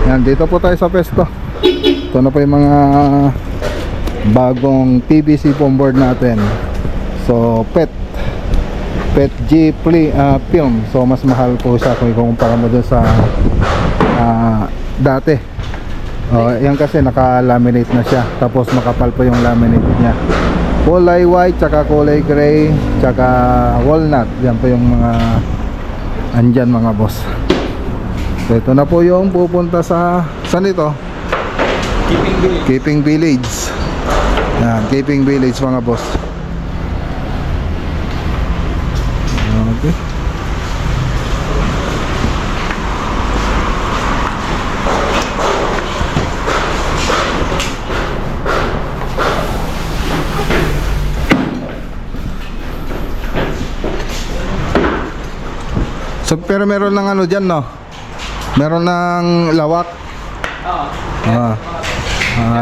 Yan, dito po tayo sa pesto. Ito na po yung mga bagong PVC foam board natin. So PET G film. So mas mahal po siya kung ikukumpara mo dun sa dati. Yan kasi naka-laminate na siya. Tapos makapal po yung laminate niya. Kulay white, tsaka kulay gray, tsaka walnut. Yan po yung mga andyan mga boss. So ito na po yung pupunta sa saan ito? Keeping Village. Yan, Keeping Village mga boss. Okay. So pero meron ng ano dyan, no? Meron ng lawak.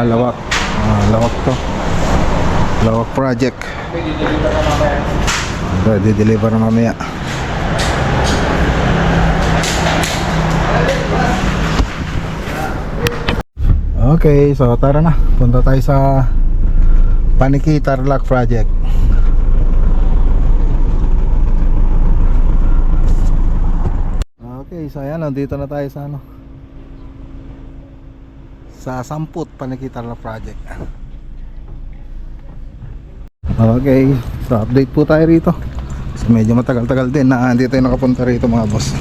Lawak. Lawak to. Lawak project. Di-deliver na mamaya. Okay, so tara na. Punta tayo sa Paniki Tarlac project. Okay, so ayan, dito na tayo sa sa Samput Paniki Tarlac project. Okay, so update po tayo rito. So medyo matagal-tagal din na hindi tayo nakapunta rito mga boss.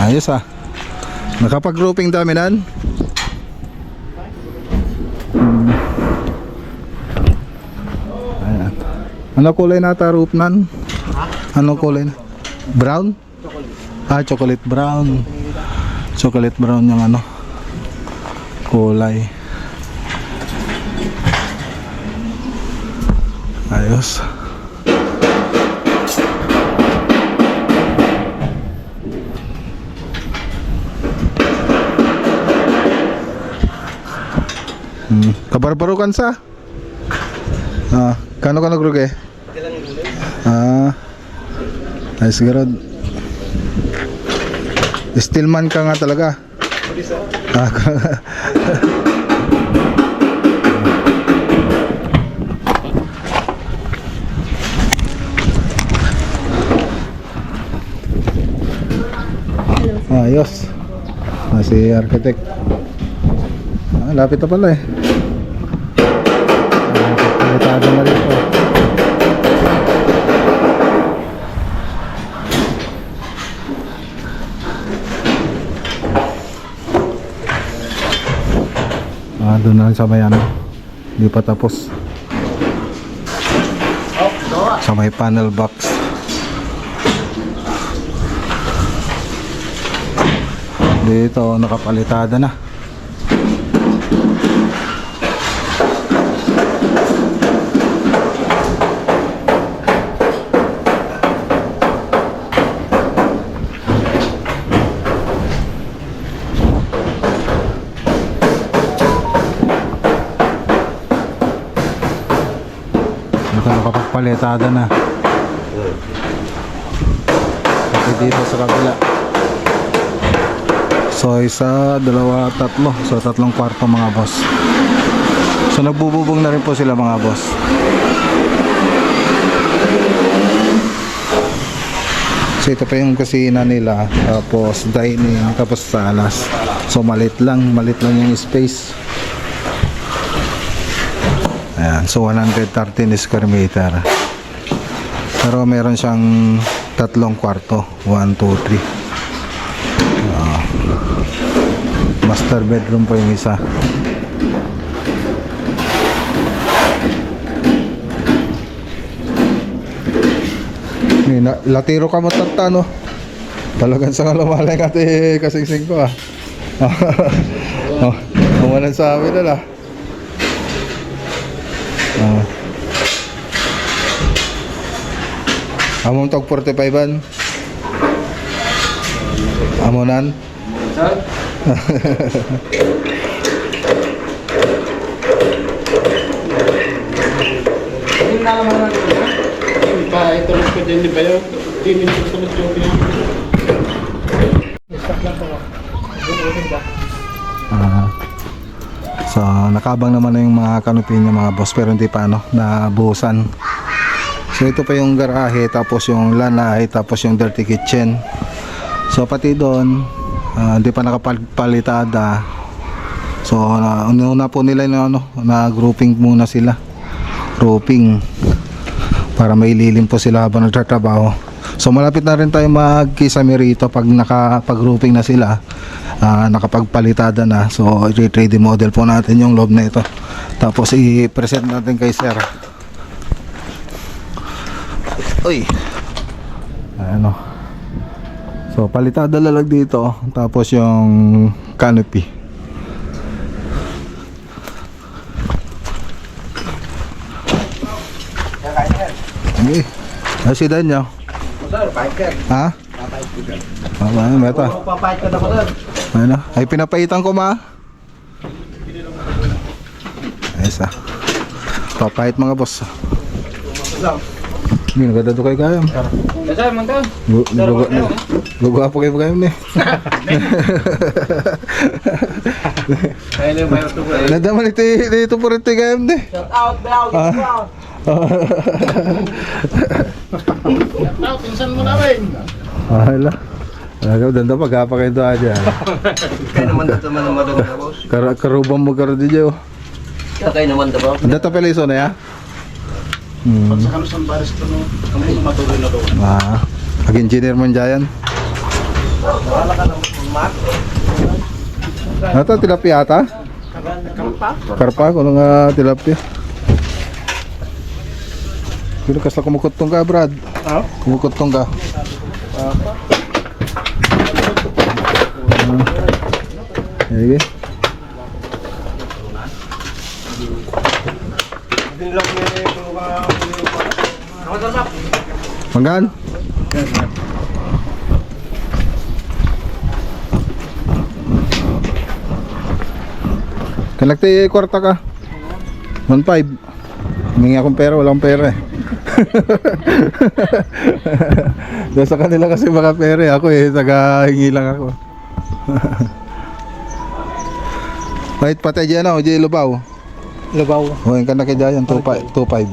Ayos nakapag-grouping daminan. Ayan. Ano kulay nata roof nan? Ano kulay na? Brown? Chocolate brown. Chocolate brown yung kulay. Ayos. Kabarbarukan sa? Kano ka nagrugi? Ay siguro Stillman ka nga talaga. Ayos. Si architect. Lapit na pala eh. Palitado na rito. Doon na sa may hindi pa tapos. Sa may panel box. Dito nakapalitada na. Nakapagpalitada na. Kasi dito sa kabila. So isa, dalawa, tatlo. So tatlong kwarto mga boss. So nagbububong na rin po sila mga boss. So ito pa yung kusina nila. Tapos dining, tapos salas. So malit lang yung space. Ayan, so 113 square meter. Pero meron siyang tatlong kwarto, 1, 2, 3. Master bedroom po yung isa. Latiro ka mo tata, no? Talagang sa lumalay kati kasingsing ko Kumanan sa amin na lah. Among tog 45an. Amonan. Hindi na naman natin. Hindi pa ito lang pwede hindi ba yun? Hindi minsan sa mga joke niya. Stop lang po. So nakabang naman na yung mga canopy niya mga boss, pero hindi pa nabuhusan. So ito pa yung garahe, tapos yung lanay, tapos yung dirty kitchen. So pati doon hindi pa nakapalitada. So una po nila na grouping muna sila. Grouping para may lilim po sila habang nagtatrabaho. So malapit na rin tayo magkisame rito pag nakapag-grouping na sila. Nakapagpalitada na. So i-3D model po natin yung loob na ito. Tapos i-present natin kay sir. Uy. Ano. So palitada lalag dito. Tapos yung canopy. Okay. Asi dan nyo. Ha? Ano ba ito? Papayat ka na ko doon. Ano? Ay pinapaitan ko ma. Ayos ah. Papait mga boss. Hindi naganda to kayo kayam. Dasal man to. Gugawa po kayo kayam ni. Ayun yung mayroon to. Nadaman ito po rin kayam ni. Shout out, Bel. Shout out, pinsan mo namin. Hala. Agaw danda pagapa kayo doon dyan. Kaya naman dito man naman daw boss. Karubang mo karo di dyan. Kaya naman daw. Dito pala iso na ya? Pag sa kanusan baris to no, kami matuloy na doon. Engineer mo dyan. Wala ka ng mat. Ito tilapia ata? Karpa? Karpa ko nga tilapia. Pero kasla kumukutong ka Brad. Kumukutong ka. Sige. Manggan? Kalagti kwarta ka. 1.5. Humingi akong pera, walang pera eh. Sa kanila kasi mga pera eh. Ako eh, taga-hingi lang ako. Wait, patay dyan ako, dyan lubaw. Lubaw. Huwag ka na kay dyan, 2.5.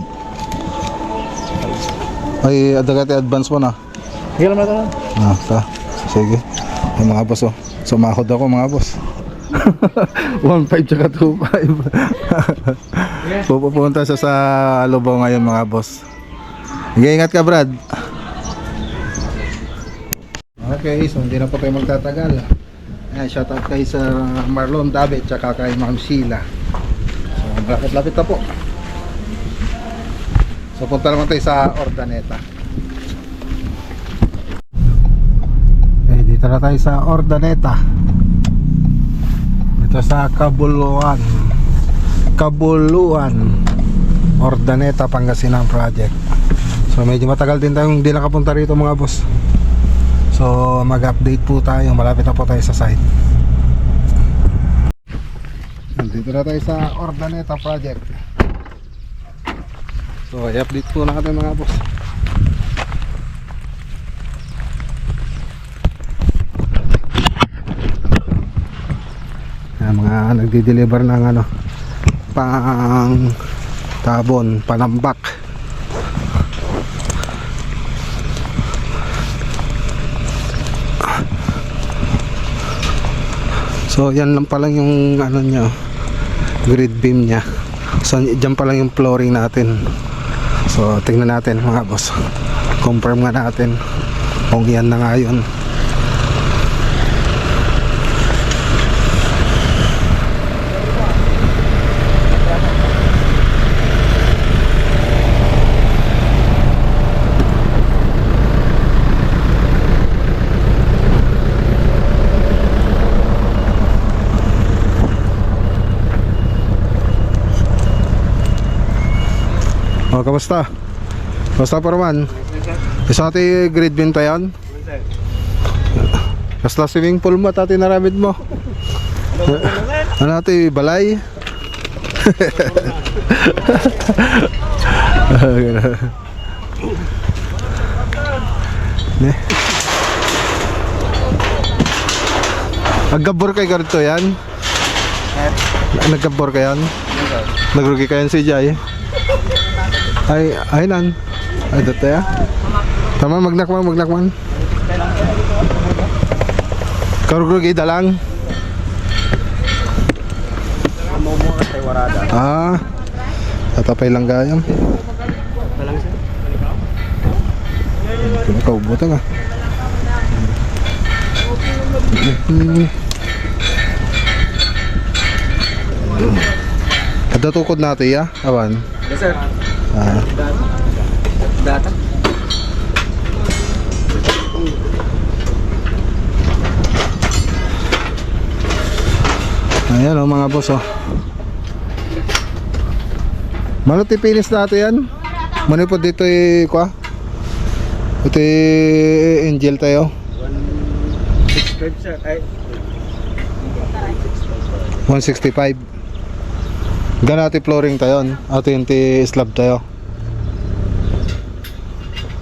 Ay, adagate advance mo na. Hindi lang natin. Sige. Ay, mga boss oh. Sumahod ako mga boss. 1.5 tsaka 2.5. Pupunta siya sa lubaw ngayon mga boss. Ingat ka Brad. Okay, so hindi na po tayo magtatagal. Shout out kay Sir Marlon David tsaka kay Ma'am Sheila. So lapit-lapit na po. So punta naman tayo sa Ordaneta. Okay, dito na tayo sa Ordaneta. Dito sa Cabuluan, Ordaneta, Pangasinan project. So medyo matagal din tayong hindi nakapunta rito mga boss. So mag-update po tayo, malapit na po tayo sa site. Dito na tayo sa Ordaneta project. So i-update po natin mga boss. Mga nagdi-deliver ng pang tabon, panambak. So yan lang pala yung niya, grid beam nya. So dyan pa lang yung flooring natin. So tingnan natin mga boss, confirm nga natin kung yan na nga yun. Oh, kamusta? Kamusta pa naman? Isa ati grade bin tayo? Kasla swimming pool mo, tati naramid mo. Ano ito, balay? Naggabor kay ganito yan? Naggabor ka yan? Nagrugi ka yan si Jai? Ay nan. Ay dito ya. Tama magnakman. Karugrugi dalang. Tatapay lang gayam. Ikaw buta nga. Ada tukod natin ya, awan. Yes, sir. Data. Ayan o mga boss o. Manot ipinis natin yan. Manipod dito kwa. Ito angel tayo. 165, sir. Ay. 165. Ganati flooring tayo. Ato yung slab tayo.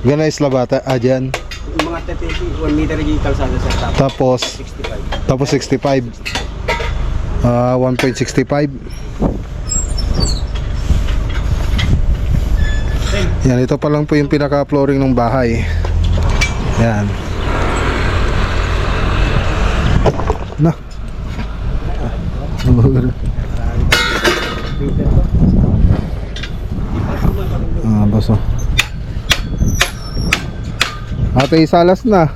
Gana slab ata. Dyan. Mga 1 meter yung kalsada, sir. Tapos 65. Tapos 65. 1.65. Yan, ito pa lang po yung pinaka-flooring ng bahay. Yan. Na. Baso. Ate, salas na.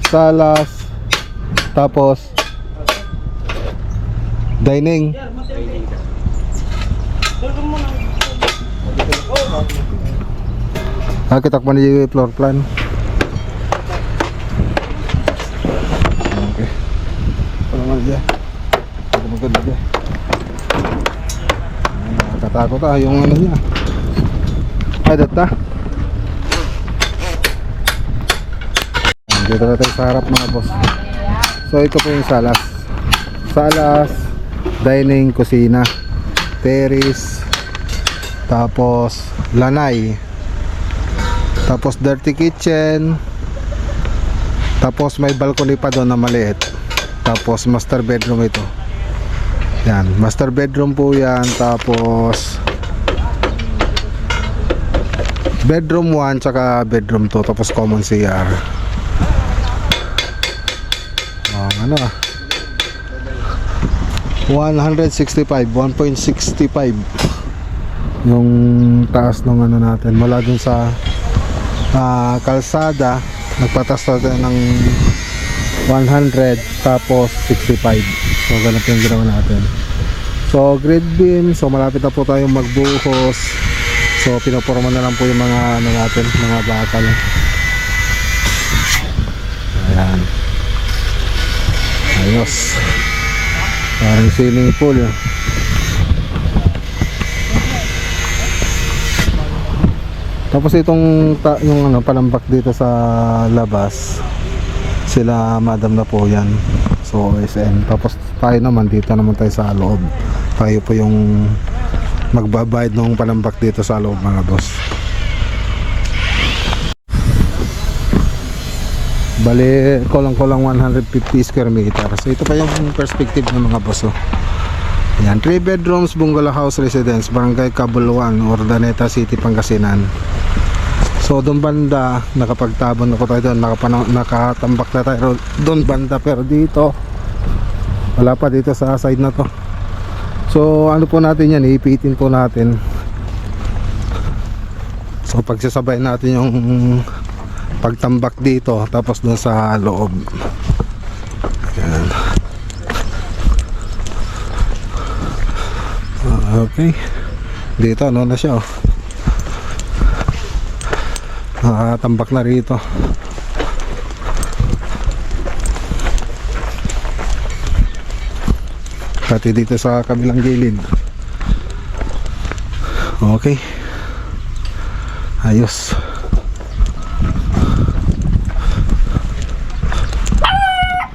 Salas. Tapos dining. Kita ko yung floor plan. Okay. Palaman dyan. Maganda dyan. Nakatakot yung ano niya. Ay, data. Dito na tayo sa harap mga boss. So ito po yung salas. Salas, dining, kusina, terrace, tapos lanay, tapos dirty kitchen, tapos may balcony pa doon na maliit, tapos master bedroom ito. Yan, master bedroom po yan. Tapos bedroom 1 tsaka bedroom 2, tapos common CR. Ano 165, 1.65 yung taas ng ano natin mula dun sa kalsada. Nagpatas natin ng 100 tapos 65. So ganito yung ginawa natin. So grid beam, so malapit na po tayong magbuhos. So pinoporma na lang po yung mga ano natin, mga bakal. Ayan. Ayos. Parang swimming pool. Tapos itong yung ano palambak dito sa labas, sila madam na po yan. So OSN. Tapos tayo naman dito naman tayo sa loob. Tayo po yung magbabayad ng palambak dito sa loob mga boss. Bali, kulang-kulang 150 square meter. So ito pa yung perspective ng mga boss. Yan, 3 bedrooms, bungalow house residence, Barangay Cabuluan, Urdaneta City, Pangasinan. So doon banda, nakapagtabon ako tayo doon, nakatambak na tayo doon banda, pero dito wala pa, dito sa side na to. So ano po natin yan, iipitin po natin. So pagsasabay natin yung pagtambak dito tapos doon sa loob. Ayan. Okay, dito ano na siya, nakatambak na rito. Pati dito sa kabilang gilid. Okay, ayos.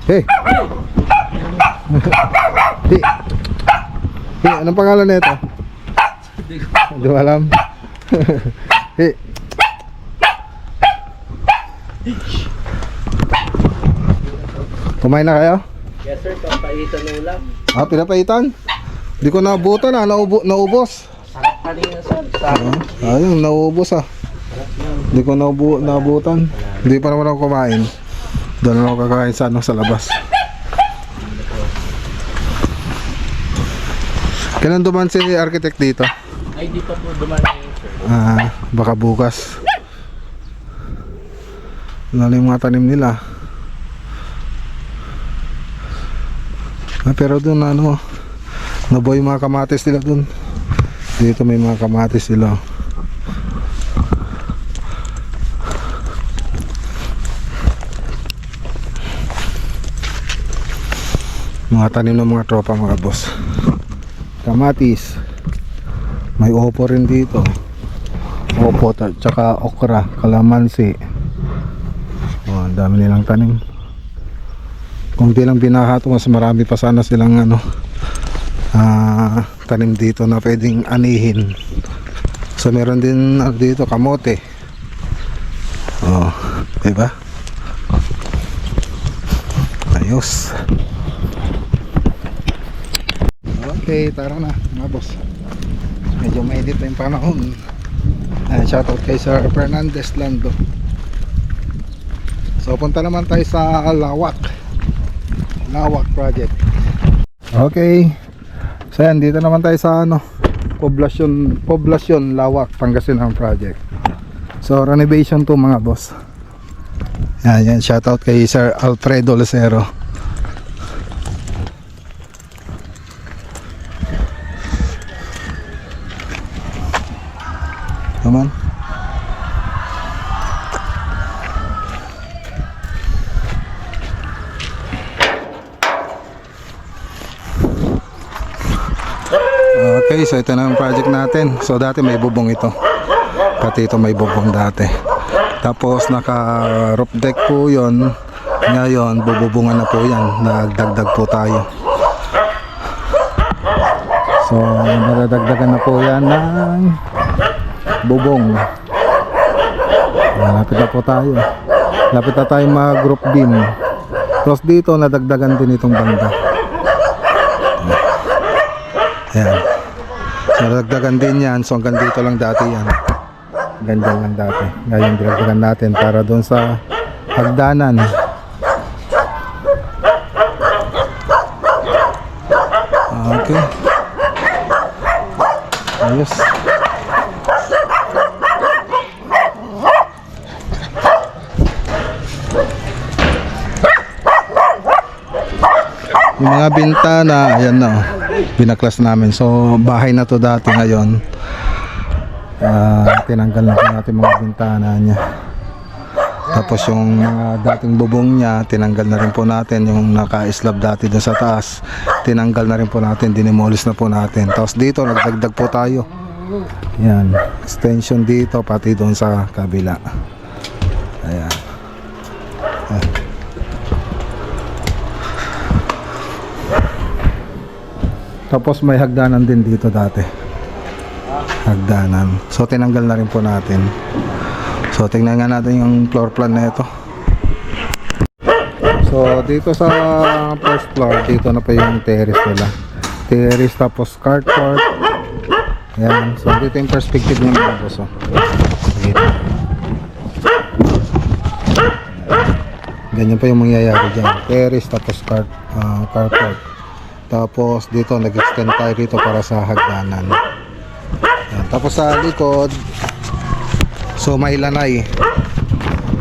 Hey! Hey! Hey, anong pangalan na ito? Hindi ko alam. Hey! Kumain na kayo? Yes sir, papaitan na ulam. Ah, pinapaitan? Hindi ko naabutan naubos. Sarap kanina sir. Sarap. Ayun, naubos ah. Hindi ko naabutan. Hindi pa naman ako kumain. Doon na ako kakain sa, sa labas. Kailan duman si architect dito? Ay, di pa po dumaan yun sir. Ah, baka bukas. Lalo yung mga tanim nila. Ah, pero doon ano, nabuhay yung mga kamatis nila doon. Dito may mga kamatis sila. Mga tanim ng mga tropa mga boss. Kamatis. May opo rin dito. Opo tsaka okra, kalamansi. Oh, ang dami nilang tanim. Kung di lang binahato, mas marami pa sana silang ano, tanim dito na pwedeng anihin. So meron din dito kamote. Oh, diba? Ayos. Okay, tara na mga boss. Medyo mainit na yung panahon. Shoutout kay Sir Fernandez Lando. So punta naman tayo sa Lawak project. Okay. So yan, dito naman tayo sa ano, Poblasyon Lawak, Pangasinan project. So renovation to mga boss. Yan, shoutout kay Sir Alfredo Lucero. Come on. Okay, so ito na ang project natin. So dati may bubong ito. Pati ito may bubong dati. Tapos naka roof deck po yon. Ngayon bububungan na po yan. Nagdagdag po tayo. So nadadagdagan na po yan ng bubong. Lapit na po tayo. Lapit na tayo mag group beam. Tapos dito nadagdagan din itong banda. Ayan. So nadagdagan din yan. So hanggang dito lang dati yan. Hanggang lang dati. Ngayon dinagdagan natin para doon sa hagdanan. Okay. Ayos. Yung mga bintana, ayan na oh, binaklas namin. So bahay na to dati, ngayon tinanggal na po natin mga bintana niya. Tapos yung mga dating bubong niya, tinanggal na rin po natin. Yung naka-slab dati doon sa taas, tinanggal na rin po natin, dinimolish na po natin. Tapos dito nagdagdag po tayo. Yan, extension dito pati doon sa kabila. Ayan. Tapos may hagdanan din dito dati. Hagdanan. So tinanggal na rin po natin. So tingnan nga natin yung floor plan na ito. So dito sa first floor, dito na pa yung terrace nila. Terrace tapos carport. Ayan. So dito yung perspective ng mga boss. Ganyan pa yung mangyayari dyan. Terrace tapos carport. Tapos dito nag-extend tayo rito para sa hagdanan. Ayan. Tapos sa likod, so may lanay.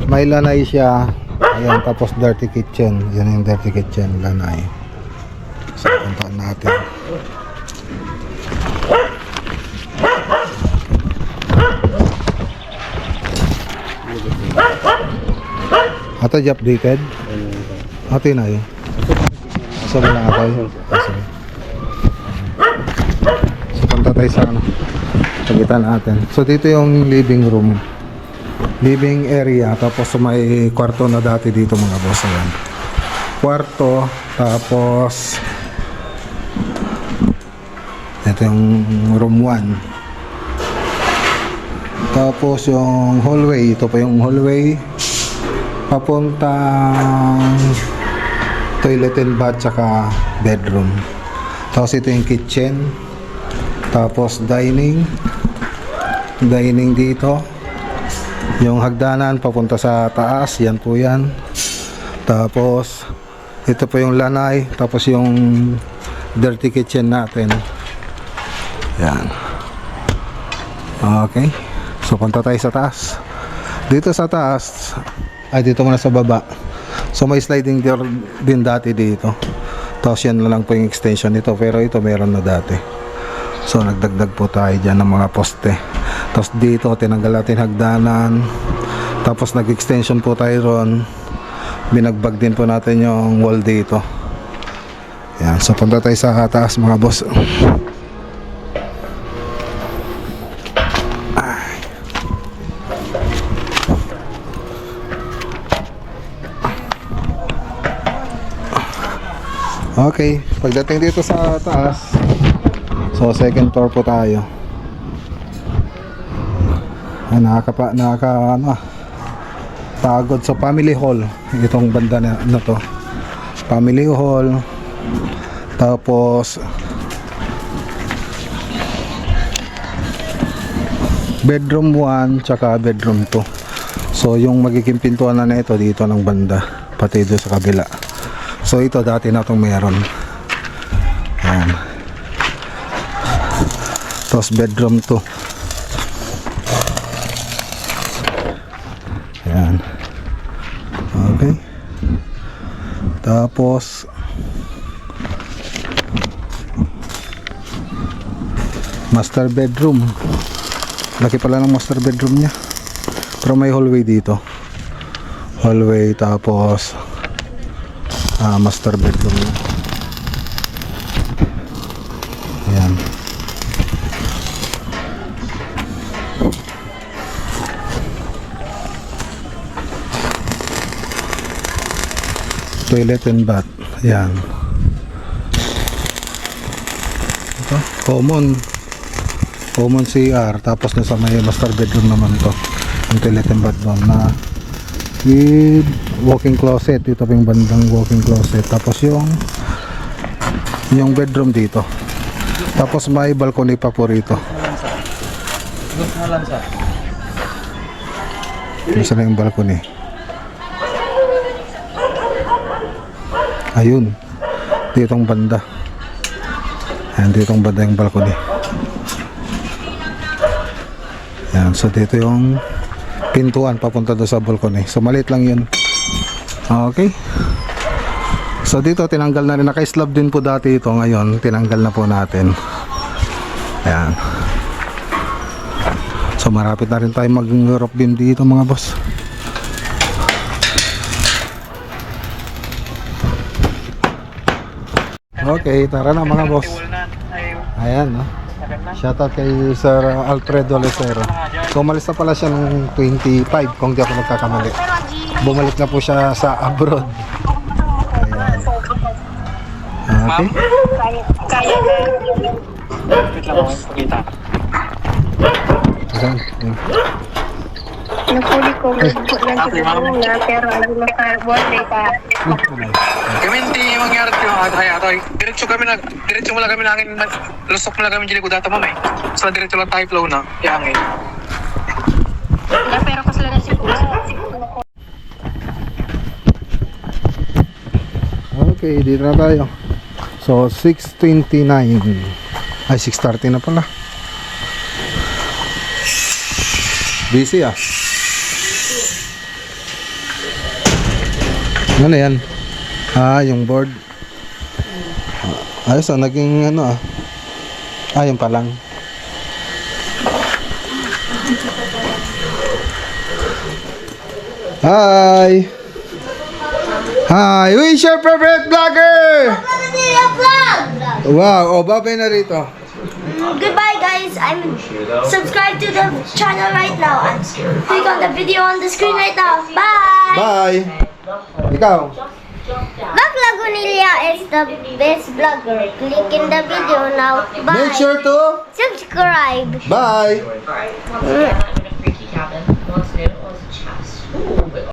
May lanay siya. Ayan, tapos dirty kitchen. Yan yung dirty kitchen, lanay. So puntaan natin. Ito updated? Ito na yun. Sabi lang ako yun. So punta tayo sa ano, pagitan natin. So dito yung living room, living area. Tapos may kwarto na dati dito mga boss. Ayan. kwarto, tapos ito yung room 1. Tapos yung hallway, ito pa yung hallway papuntang toilet and bath tsaka bedroom. Tapos ito yung kitchen, tapos dining dito, yung hagdanan papunta sa taas, yan po yan. Tapos ito po yung lanay, tapos yung dirty kitchen natin. Yan. Okay. So punta tayo sa taas. Dito sa taas, ay dito muna sa baba. So may sliding door din dati dito. Tapos yan na lang po yung extension nito, pero ito meron na dati. So nagdagdag po tayo dyan ng mga poste. Tapos dito tinanggal natin hagdanan. Tapos nag-extension po tayo ron. Binagbag din po natin yung wall dito. Yan. So punta tayo sa taas mga boss. Okay, pagdating dito sa taas, so second floor po tayo. Pagod sa family hall. Itong banda na to. Family hall. Tapos bedroom 1 tsaka bedroom 2. So yung magiging pintuan na ito dito ng banda, pati doon sa kabila. So ito dati na itong meron. Ayan. Tapos bedroom 2. Ayan. Okay. Tapos master bedroom. Laki pala ng master bedroom niya. Pero may hallway dito. Hallway, tapos master bedroom niya. Ayan. Toilet and bath. Ayan. Ito, common CR. Tapos nasa may master bedroom naman to. Yung toilet and bath doon na with walking closet. Ito pa yung bandang walking closet. Tapos yung bedroom dito. Tapos may balcony pa po rito. Isa na yung balcony. Ayun. Ditong banda. Ayan, ditong banda yung balcony. Ayan, so dito yung pintuan papunta doon sa balcony. So maliit lang yun. Okay. So dito tinanggal na rin, naka-slab din po dati ito. Ngayon tinanggal na po natin. Ayan. So marapit na rin tayo mag-rock beam dito mga boss. Okay, tara na mga boss. Ayan, no? Shoutout kay Sir Alfredo Lecero. So umalis na pala siya ng 25 kung di ako nagkakamali. Bumalik na po siya sa abroad. Ayan. Okay. Kaya na. Wait lang ako pakita. Ayan. Napuli ko na pero ano naka-work pa. Kami hindi mangyari ito ay diretso mo lang kami langin lusok mo lang kami jili ko data mamay. So diretso lang tayo flow na yangin. Pero ko sila na si Okay, dito na tayo. So 6:29. Ay 6:30 na pala. Busy ah. Ano yan? Yung board. Ayos naging ano ah. Yung pa lang. Hi! Hi! Who is your favorite vlogger? Wow, babay na rito. Goodbye guys, I'm subscribe to the channel right now and click on the video on the screen right now. Bye! Bye! Ikaw? Bye! Bonilla is the best vlogger. Click in the video now. Bye. Make sure to Subscribe. bye.